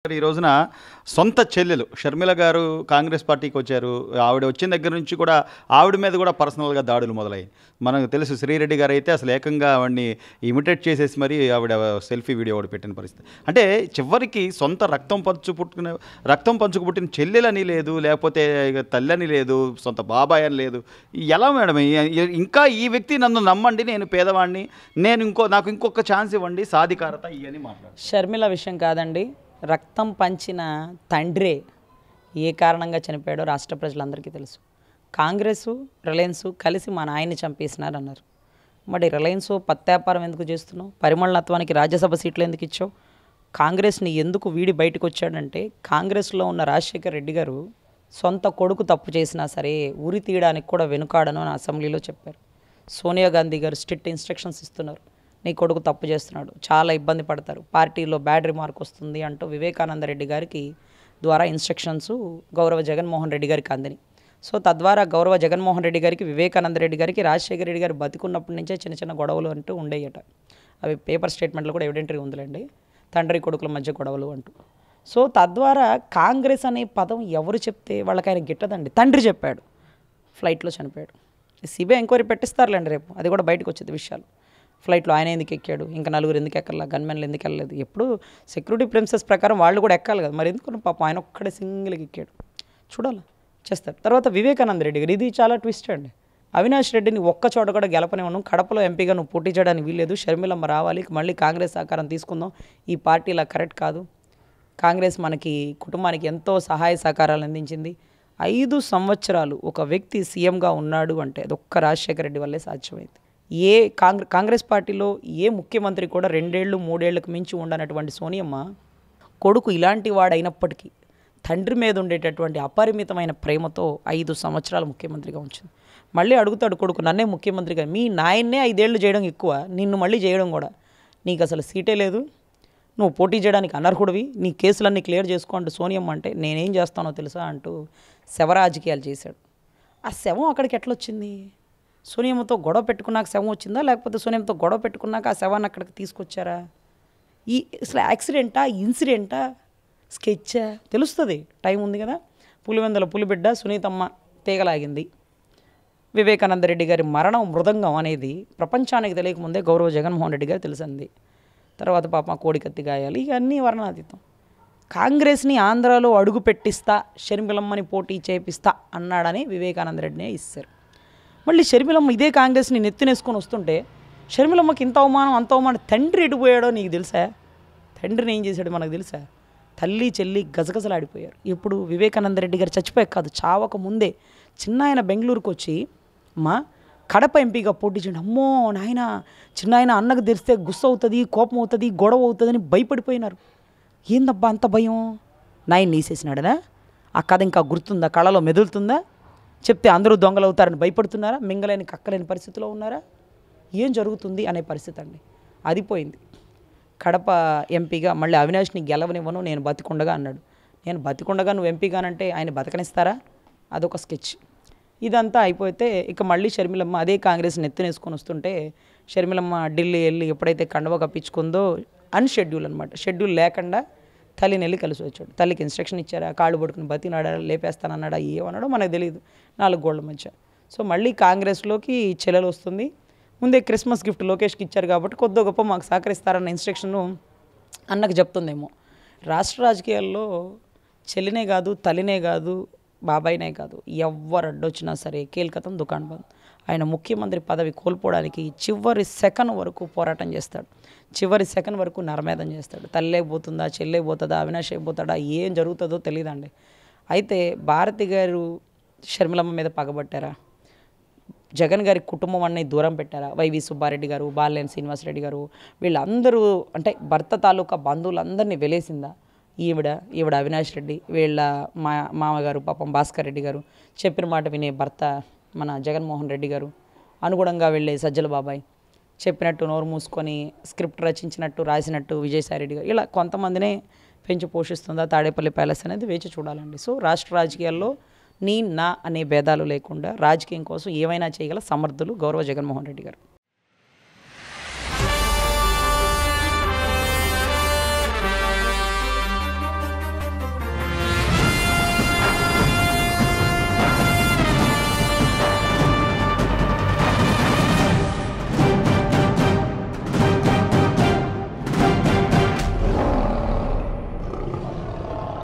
ఈ రోజున సొంత చెల్లెలు షర్మిల గారు కాంగ్రెస్ పార్టీకి వచ్చారు. ఆవిడ వచ్చిన దగ్గర నుంచి కూడా ఆవిడ మీద కూడా పర్సనల్‌గా దాడులు మొదలయ్యాయి. మనకు తెలుసు శ్రీరెడ్డి గారైతే అసలు ఏకంగా ఆవిడని ఇమిటేట్ చేసేసి మరి ఆవిడ సెల్ఫీ వీడియో ఒకటి పెట్టిన పరిస్థితి. అంటే చివరికి సొంత రక్తం పంచుకు పుట్టిన చెల్లెలని లేదు, లేకపోతే తల్లని లేదు, సొంత బాబాయ్ అని లేదు. ఎలా మేడం ఇంకా ఈ వ్యక్తి నన్ను నమ్మండి, నేను పేదవాడిని, నాకు ఇంకొక ఛాన్స్ ఇవ్వండి, సాధికారత ఇవన్నీ మాట్లాడు. షర్మిల విషయం కాదండి, రక్తం పంచిన తండ్రే ఏ కారణంగా చనిపోయాడో రాష్ట్ర ప్రజలందరికీ తెలుసు. కాంగ్రెసు రిలయన్స్ కలిసి మా నాయన్ని చంపేసినారు అన్నారు. మరి రిలయన్స్ పత్యాపారం ఎందుకు చేస్తున్నావు? పరిమళనత్వానికి రాజ్యసభ సీట్లు ఎందుకు ఇచ్చావు? కాంగ్రెస్ని ఎందుకు వీడి బయటకు వచ్చాడంటే, కాంగ్రెస్లో ఉన్న రాజశేఖర్ రెడ్డి గారు సొంత కొడుకు తప్పు చేసినా సరే ఉరి తీయడానికి కూడా వెనుకాడను అని అసెంబ్లీలో చెప్పారు. సోనియా గాంధీ గారు స్ట్రిక్ట్ ఇన్స్ట్రక్షన్స్ ఇస్తున్నారు, నీ కొడుకు తప్పు చేస్తున్నాడు, చాలా ఇబ్బంది పడతారు, పార్టీలో బ్యాడ్ రిమార్క్ వస్తుంది అంటూ వివేకానంద రెడ్డి గారికి ద్వారా ఇన్స్ట్రక్షన్స్ గౌరవ జగన్మోహన్ రెడ్డి గారికి అందని. సో తద్వారా గౌరవ జగన్మోహన్ రెడ్డి గారికి, వివేకానంద రెడ్డి గారికి రాజశేఖర రెడ్డి గారు బతికున్నప్పటి నుంచే చిన్న చిన్న గొడవలు అంటూ ఉండేయట. అవి పేపర్ స్టేట్మెంట్లో కూడా ఎవిడెంటరీ ఉందిలేండి, తండ్రి కొడుకుల మధ్య గొడవలు అంటూ. సో తద్వారా కాంగ్రెస్ అనే పదం ఎవరు చెప్తే వాళ్ళకి ఆయన గిట్టదండి. తండ్రి చెప్పాడు, ఫ్లైట్లో చనిపోయాడు. సిబిఐ ఎంక్వైరీ పెట్టిస్తారులేండి రేపు, అది కూడా బయటకు వచ్చేది విషయాలు. ఫ్లైట్లో ఆయన ఎందుకు ఎక్కాడు, ఇంకా నలుగురు ఎందుకు ఎక్కర్లా, గన్మెన్లు ఎందుకు వెళ్ళలేదు, ఎప్పుడు సెక్యూరిటీ ప్రిన్సెస్ ప్రకారం వాళ్ళు కూడా ఎక్కాలి కదా, మరి ఎందుకు పాపం ఆయన ఒక్కడే సింగిల్గా ఎక్కాడు, చూడాలి చేస్తారు. తర్వాత వివేకానంద రెడ్డి గారు, ఇది చాలా ట్విస్ట్ అండి. అవినాష్ రెడ్డిని ఒక్క చోట కూడా గెలపనివ్వను, కడపలో ఎంపీగా నువ్వు పోటీ చేయడానికి వీల్లేదు, షర్మిలమ్మ రావాలి, మళ్ళీ కాంగ్రెస్ సహకారం తీసుకుందాం, ఈ పార్టీ ఇలా కరెక్ట్ కాదు, కాంగ్రెస్ మనకి కుటుంబానికి ఎంతో సహాయ సహకారాలు అందించింది, 5 సంవత్సరాలు ఒక వ్యక్తి సీఎంగా ఉన్నాడు అంటే అది ఒక్క రాజశేఖర రెడ్డి వల్లే సాధ్యమైంది. ఏ కాంగ్రెస్ పార్టీలో ఏ ముఖ్యమంత్రి కూడా 2 ఏళ్ళు 3 ఏళ్ళకు మించి ఉండనటువంటి సోనియమ్మ కొడుకు ఇలాంటి వాడైనప్పటికీ తండ్రి మీద ఉండేటటువంటి అపరిమితమైన ప్రేమతో 5 సంవత్సరాలు ముఖ్యమంత్రిగా ఉంచింది. మళ్ళీ అడుగుతాడు కొడుకు, నన్నే ముఖ్యమంత్రిగా, మీ నాయన్నే 5 ఏళ్ళు చేయడం ఎక్కువ, నిన్ను మళ్ళీ చేయడం కూడా, నీకు అసలు సీటే లేదు, నువ్వు పోటీ చేయడానికి అనర్హుడివి, నీ కేసులన్నీ క్లియర్ చేసుకో అంటూ సోనియమ్మ అంటే నేనేం చేస్తానో తెలుసా అంటూ శవ రాజకీయాలు చేశాడు. ఆ శవం అక్కడికి ఎట్లొచ్చింది? సోనియమ్మతో గొడవ పెట్టుకున్నాక శవం వచ్చిందా, లేకపోతే సోనియమ్మతో గొడవ పెట్టుకున్నాక ఆ శవాన్ని అక్కడికి తీసుకొచ్చారా? అసలు యాక్సిడెంటా, ఇన్సిడెంటా, స్కెచ్చా తెలుస్తుంది, టైం ఉంది కదా. పులివెందుల పులిబిడ్డ సునీతమ్మ తీగలాగింది. వివేకానంద రెడ్డి గారి మరణం మృదంగం అనేది ప్రపంచానికి తెలియకముందే గౌరవ జగన్మోహన్ రెడ్డి గారు తెలిసింది. తర్వాత పాప కోడికత్తి గాయాలు, ఇవన్నీ వర్ణాతీతం. కాంగ్రెస్ని ఆంధ్రాలో అడుగు పెట్టిస్తా, షర్మిలమ్మని పోటీ చేపిస్తా అన్నాడని వివేకానంద రెడ్డినే ఇస్తారు. మళ్ళీ షర్మిలమ్మ ఇదే కాంగ్రెస్ని నెత్తినేసుకొని వస్తుంటే షర్మిలమ్మకి ఇంత అవమానం అంత అవమానం. తండ్రి ఎడిపోయాడో నీకు తెలుసా? తండ్రిని ఏం చేశాడు మనకు తెలుసా? తల్లి చెల్లి గజగజలాడిపోయారు. ఇప్పుడు వివేకానంద రెడ్డి గారు చచ్చిపోయాక కాదు, చావక ముందే చిన్న ఆయన బెంగళూరుకు వచ్చి అమ్మా కడప ఎంపీగా పోటీ చేయండి, అమ్మో నాయన చిన్న ఆయన అన్నకు తెలిస్తే గుస్స అవుతుంది, కోపం అవుతుంది, గొడవ అవుతుందని భయపడిపోయినారు. ఏందబ్బా అంత భయం? నాయన్ని తీసేసినాడనా? ఆ కథ ఇంకా గుర్తుందా, కళలో మెదులుతుందా? చెప్తే అందరూ దొంగలు అవుతారని భయపడుతున్నారా? మింగలేని కక్కలేని పరిస్థితిలో ఉన్నారా? ఏం జరుగుతుంది అనే పరిస్థితి అండి, అది పోయింది. కడప ఎంపీగా మళ్ళీ అవినాష్ని గెలవనివ్వను, నేను బతికుండగా అన్నాడు. నేను బతికుండగా నువ్వు ఎంపీగానంటే ఆయన బతకనిస్తారా? అదొక స్కెచ్. ఇదంతా అయిపోతే ఇక మళ్ళీ షర్మిలమ్మ అదే కాంగ్రెస్ నెత్తినేసుకొని వస్తుంటే షర్మిలమ్మ ఢిల్లీ వెళ్ళి ఎప్పుడైతే కండువ కప్పించుకుందో అన్షెడ్యూల్ అనమాట, షెడ్యూల్ లేకుండా తల్లిని వెళ్ళి కలిసి వచ్చాడు. తల్లికి ఇన్స్ట్రక్షన్ ఇచ్చారా, కాళ్ళు పడుకుని బతినాడా, లేపేస్తానన్నాడా, ఏమన్నాడో మనకు తెలియదు, 4 గోళ్ల మధ్య. సో మళ్ళీ కాంగ్రెస్లోకి చెల్లెలు వస్తుంది. ముందే క్రిస్మస్ గిఫ్ట్ లోకేష్కి ఇచ్చారు కాబట్టి కొద్ది గొప్ప మాకు సహకరిస్తారన్న ఇన్స్ట్రక్షను అన్నకు చెప్తుందేమో. రాష్ట్ర రాజకీయాల్లో చెల్లినే కాదు, తల్లినే కాదు, బాబాయినే కాదు, ఎవరు అడ్డొచ్చినా సరే కేల్కతం దుకాణం బంద్. ఆయన ముఖ్యమంత్రి పదవి కోల్పోవడానికి చివరి సెకండ్ వరకు పోరాటం చేస్తాడు, చివరి సెకండ్ వరకు నరమేధం చేస్తాడు. తల్లే పోతుందా, చెల్లే పోతుందా, అవినాష్ అయిపోతాడా, ఏం జరుగుతుందో తెలియదండి. అయితే భారతి గారు షర్మిలమ్మ మీద పగబట్టారా? జగన్ గారి కుటుంబం అన్నీ దూరం పెట్టారా? వైవి సుబ్బారెడ్డి గారు, బాలినేని శ్రీనివాసరెడ్డి గారు, వీళ్ళందరూ అంటే భర్త తాలూకా బంధువులందరినీ వెలేసిందా? ఈవిడ అవినాష్ రెడ్డి, వీళ్ళ మామగారు పాపం భాస్కర్ రెడ్డి గారు, చెప్పిన మాట వినే భర్త మన జగన్మోహన్ రెడ్డి గారు, అనుగుణంగా వెళ్ళే సజ్జల బాబాయ్, చెప్పినట్టు నోరు మూసుకొని స్క్రిప్ట్ రచించినట్టు రాసినట్టు విజయసాయి రెడ్డి గారు, ఇలా కొంతమందినే పెంచి పోషిస్తుందా తాడేపల్లి ప్యాలెస్ అనేది వేచి చూడాలండి. సో రాష్ట్ర రాజకీయాల్లో నా అనే భేదాలు లేకుండా రాజకీయం కోసం ఏమైనా చేయగల సమర్థులు గౌరవ జగన్మోహన్ రెడ్డి గారు.